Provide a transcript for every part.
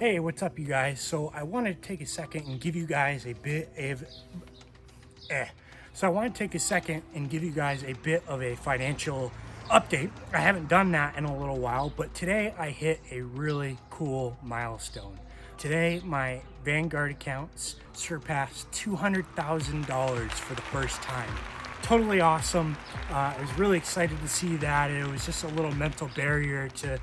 Hey, what's up, you guys? So I want to take a second and give you guys a bit of a financial update. I haven't done that in a little while, but today I hit a really cool milestone. Today, my Vanguard accounts surpassed $200,000 for the first time. Totally awesome. I was really excited to see that. It was just a little mental barrier to,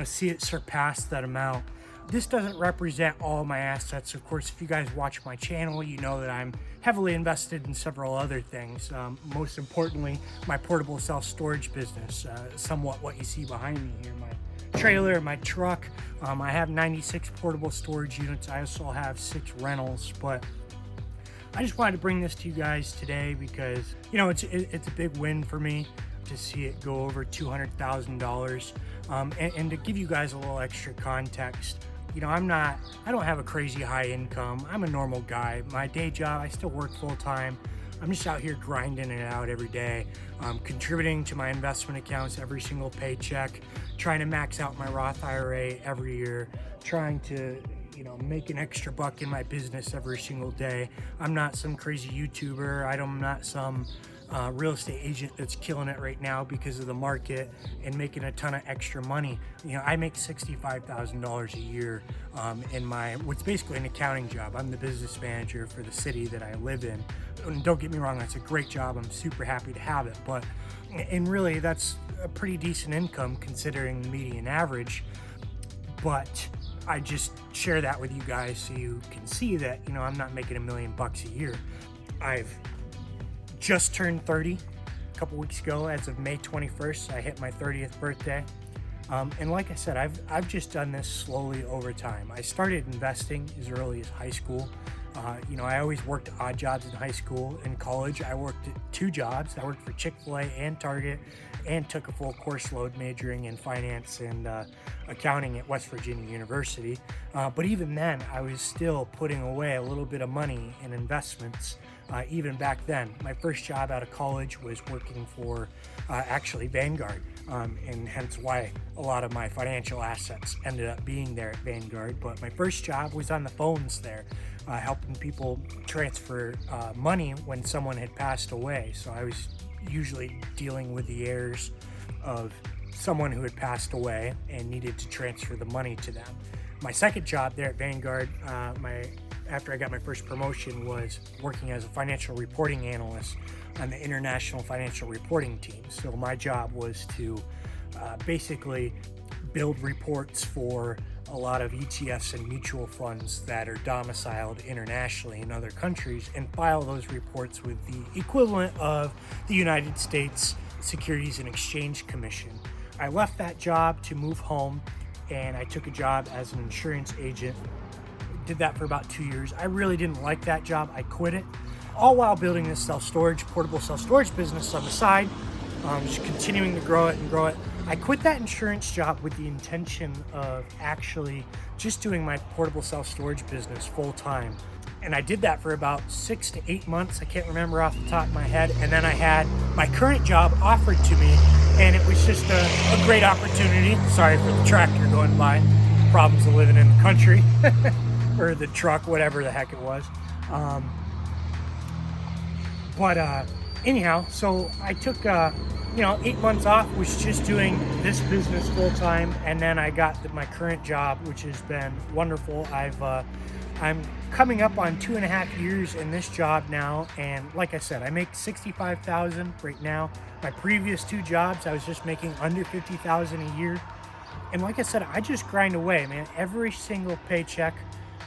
see it surpass that amount. This doesn't represent all my assets. Of course, if you guys watch my channel, you know that I'm heavily invested in several other things. Most importantly, my portable self-storage business, somewhat what you see behind me here, my trailer, my truck. I have 96 portable storage units. I also have 6 rentals, but I just wanted to bring this to you guys today because, it's a big win for me to see it go over $200,000. And to give you guys a little extra context, I don't have a crazy high income. I'm a normal guy. My day job, I still work full time. I'm just out here grinding it out every day, contributing to my investment accounts every single paycheck, trying to max out my Roth IRA every year, trying to make an extra buck in my business every single day. I'm not some crazy YouTuber. I'm not some real estate agent that's killing it right now because of the market and making a ton of extra money. I make $65,000 a year in what's basically an accounting job. I'm the business manager for the city that I live in. And don't get me wrong, that's a great job. I'm super happy to have it, and really that's a pretty decent income considering the median average. But I just share that with you guys so you can see that, I'm not making $1 million a year. I've just turned 30 a couple weeks ago. As of May 21st, I hit my 30th birthday. And like I said, I've just done this slowly over time. I started investing as early as high school. I always worked odd jobs in high school. In college, I worked at 2 jobs. I worked for Chick-fil-A and Target and took a full course load majoring in finance and accounting at West Virginia University. But even then, I was still putting away a little bit of money in investments. Even back then, my first job out of college was working for actually Vanguard, and hence why a lot of my financial assets ended up being there at Vanguard. But my first job was on the phones there, helping people transfer money when someone had passed away. So I was usually dealing with the heirs of someone who had passed away and needed to transfer the money to them. My second job there at Vanguard, after I got my first promotion, was working as a financial reporting analyst on the international financial reporting team. So my job was to basically build reports for a lot of ETFs and mutual funds that are domiciled internationally in other countries and file those reports with the equivalent of the United States Securities and Exchange Commission. I left that job to move home, and I took a job as an insurance agent. Did that for about 2 years. I really didn't like that job. I quit it, all while building this portable self-storage business on the side, just continuing to grow it. I quit that insurance job with the intention of actually just doing my portable self-storage business full time. And I did that for about 6 to 8 months. I can't remember off the top of my head. And then I had my current job offered to me, and it was just a great opportunity. Sorry for the tractor going by. Problems of living in the country. Or the truck, whatever the heck it was. Anyhow, so I took 8 months off, was just doing this business full time, and then I got my current job, which has been wonderful. I'm coming up on 2.5 years in this job now, and like I said, I make $65,000 right now. My previous 2 jobs, I was just making under $50,000 a year, and like I said, I just grind away, man. Every single paycheck,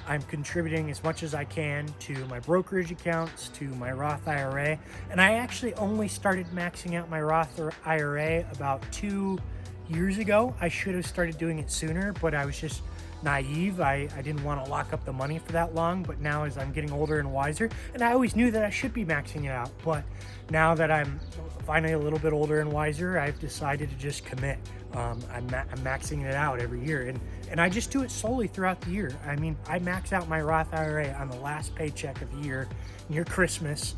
I'm contributing as much as I can to my brokerage accounts, to my Roth IRA. And I actually only started maxing out my Roth IRA about 2 years ago. I should have started doing it sooner, but I was just naive. I didn't want to lock up the money for that long. But now, as I'm getting older and wiser, and I always knew that I should be maxing it out, but now that I'm finally a little bit older and wiser, I've decided to just commit. I'm maxing it out every year, and I just do it slowly throughout the year. I mean, I max out my Roth IRA on the last paycheck of the year near Christmas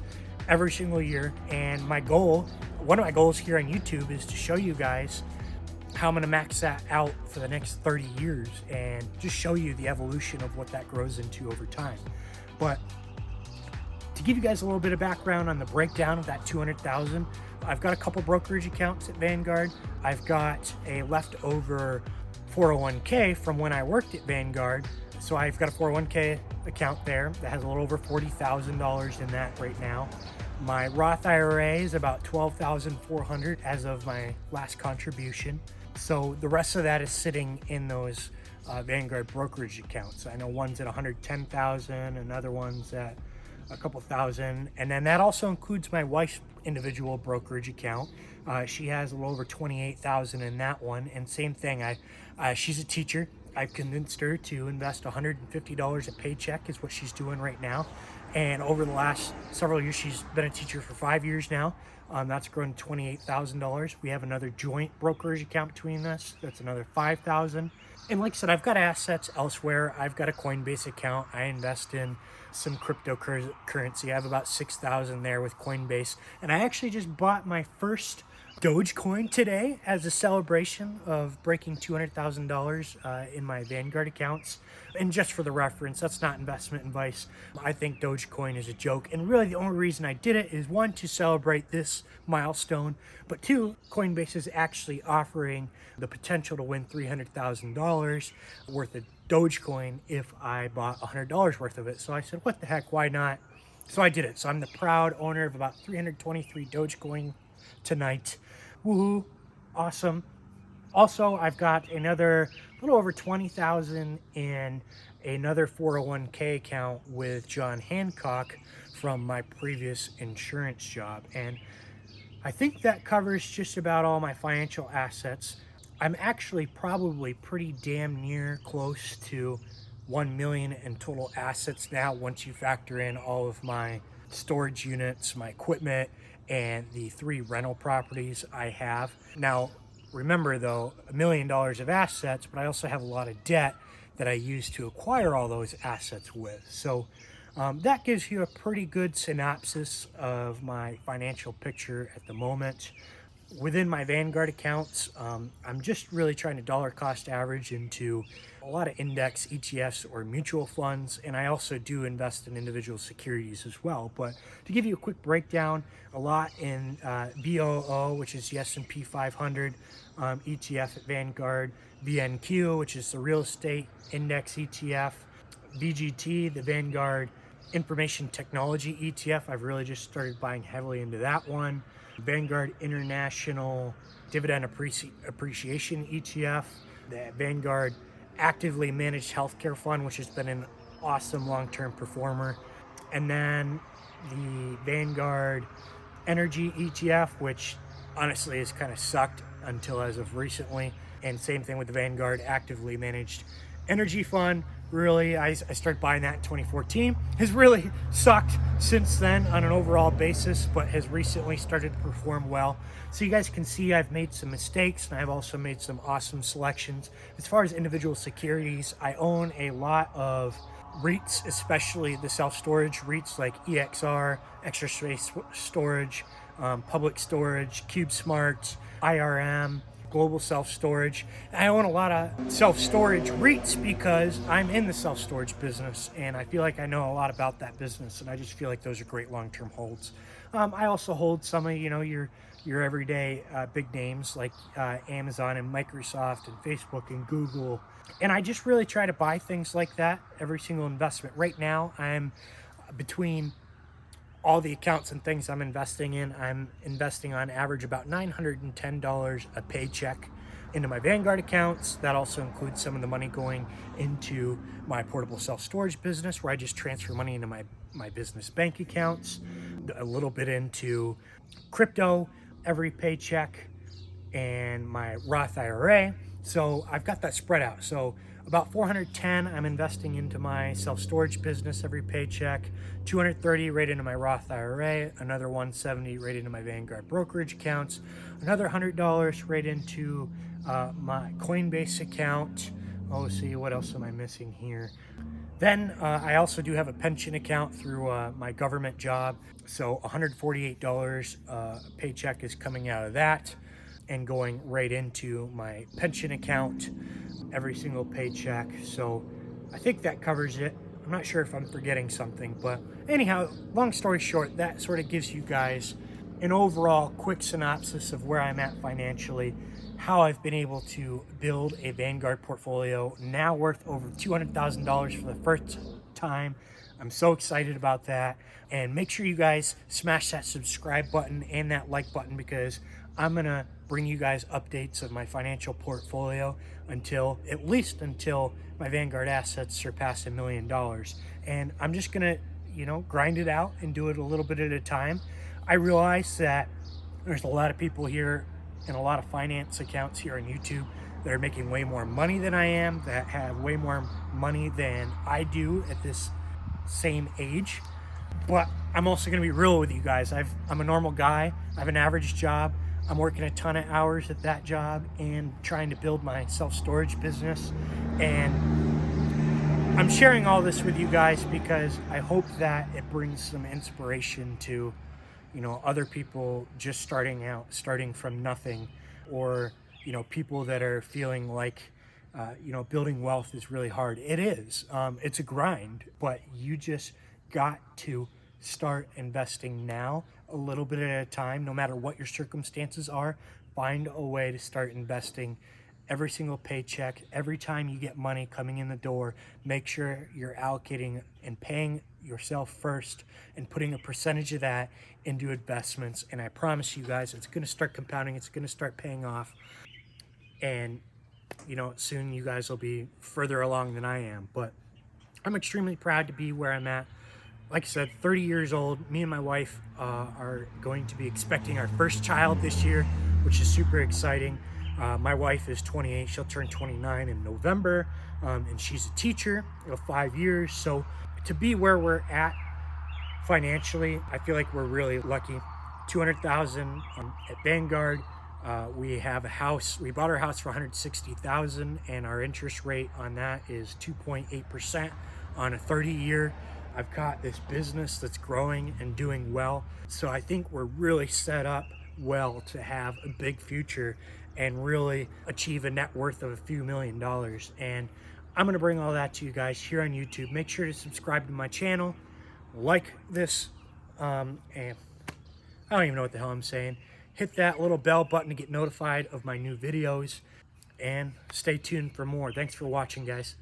every single year. And one of my goals here on YouTube is to show you guys how I'm going to max that out for the next 30 years and just show you the evolution of what that grows into over time. But to give you guys a little bit of background on the breakdown of that 200,000, I've got a couple brokerage accounts at Vanguard. I've got a leftover 401k from when I worked at Vanguard. So I've got a 401k account there that has a little over $40,000 in that right now. My Roth IRA is about $12,400 as of my last contribution. So the rest of that is sitting in those Vanguard brokerage accounts. I know one's at 110,000, another one's at a couple thousand, and then that also includes my wife's individual brokerage account. She has a little over 28,000 in that one, and same thing. She's a teacher. I've convinced her to invest $150 a paycheck is what she's doing right now. And over the last several years, she's been a teacher for 5 years now. That's grown to $28,000. We have another joint brokerage account between us. That's another $5,000. And like I said, I've got assets elsewhere. I've got a Coinbase account. I invest in some cryptocurrency. I have about 6,000 there with Coinbase. And I actually just bought my first Dogecoin today as a celebration of breaking $200,000 in my Vanguard accounts. And just for the reference, that's not investment advice. I think Dogecoin is a joke. And really the only reason I did it is one, to celebrate this milestone, but two, Coinbase is actually offering the potential to win $300,000 worth of Dogecoin if I bought $100 worth of it. So I said, what the heck, why not? So I did it. So I'm the proud owner of about 323 Dogecoin tonight. Woohoo, awesome. Also, I've got another little over 20,000 in another 401k account with John Hancock from my previous insurance job. And I think that covers just about all my financial assets. I'm actually probably pretty damn near close to 1 million in total assets now, once you factor in all of my storage units, my equipment, and the 3 rental properties I have. Now, remember though, $1 million of assets, but I also have a lot of debt that I use to acquire all those assets with. So that gives you a pretty good synopsis of my financial picture at the moment. Within my Vanguard accounts, I'm just really trying to dollar cost average into a lot of index ETFs or mutual funds, and I also do invest in individual securities as well. But to give you a quick breakdown, a lot in BOO, which is the S&P 500 ETF at Vanguard, VNQ, which is the real estate index ETF, VGT, the Vanguard Information Technology ETF. I've really just started buying heavily into that one. Vanguard International Dividend Appreciation ETF, the Vanguard Actively Managed Healthcare Fund, which has been an awesome long-term performer, and then the Vanguard Energy ETF, which honestly has kind of sucked until as of recently, and same thing with the Vanguard Actively Managed Energy Fund. Really, I started buying that in 2014. Has really sucked since then on an overall basis, but has recently started to perform well. So you guys can see I've made some mistakes, and I've also made some awesome selections. As far as individual securities, I own a lot of REITs, especially the self-storage REITs like EXR, Extra Space Storage, Public Storage, CubeSmart, IRM, Global Self-Storage. I own a lot of self-storage REITs because I'm in the self-storage business, and I feel like I know a lot about that business, and I just feel like those are great long-term holds. I also hold some of your everyday big names like Amazon and Microsoft and Facebook and Google, and I just really try to buy things like that every single investment. Right now, I'm between all the accounts and things I'm investing in, I'm investing on average about $910 a paycheck into my Vanguard accounts. That also includes some of the money going into my portable self-storage business, where I just transfer money into my business bank accounts, a little bit into crypto every paycheck, and my Roth IRA. So I've got that spread out. So about 410 I'm investing into my self-storage business every paycheck, 230 right into my Roth IRA, another 170 right into my Vanguard brokerage accounts, another $100 right into my Coinbase account. Oh, see, what else am I missing here? Then I also do have a pension account through my government job. So $148 a paycheck is coming out of that. and going right into my pension account every single paycheck. So I think that covers it. I'm not sure if I'm forgetting something, but anyhow, long story short, that sort of gives you guys an overall quick synopsis of where I'm at financially, how I've been able to build a Vanguard portfolio now worth over $200,000 for the first time. I'm so excited about that. And make sure you guys smash that subscribe button and that like button, because I'm going to bring you guys updates of my financial portfolio until, at least until my Vanguard assets surpass $1 million. And I'm just going to, grind it out and do it a little bit at a time. I realize that there's a lot of people here and a lot of finance accounts here on YouTube that are making way more money than I am, that have way more money than I do at this same age. But I'm also going to be real with you guys. I'm a normal guy. I have an average job. I'm working a ton of hours at that job and trying to build my self-storage business. And I'm sharing all this with you guys because I hope that it brings some inspiration to, other people just starting out, starting from nothing, or, people that are feeling like, building wealth is really hard. It is. It's a grind, but you just got to start investing now, a little bit at a time, no matter what your circumstances are. Find a way to start investing every single paycheck, every time you get money coming in the door. Make sure you're allocating and paying yourself first and putting a percentage of that into investments. And I promise you guys, it's going to start compounding. It's going to start paying off. And, soon you guys will be further along than I am. But I'm extremely proud to be where I'm at. Like I said, 30 years old. Me and my wife are going to be expecting our first child this year, which is super exciting. My wife is 28. She'll turn 29 in November, and she's a teacher of 5 years. So to be where we're at financially, I feel like we're really lucky. 200,000 at Vanguard. We have a house. We bought our house for 160,000, and our interest rate on that is 2.8% on a 30-year. I've got this business that's growing and doing well. So I think we're really set up well to have a big future and really achieve a net worth of a few $1 million. And I'm going to bring all that to you guys here on YouTube. Make sure to subscribe to my channel, like this, and I don't even know what the hell I'm saying. Hit that little bell button to get notified of my new videos, and stay tuned for more. Thanks for watching, guys.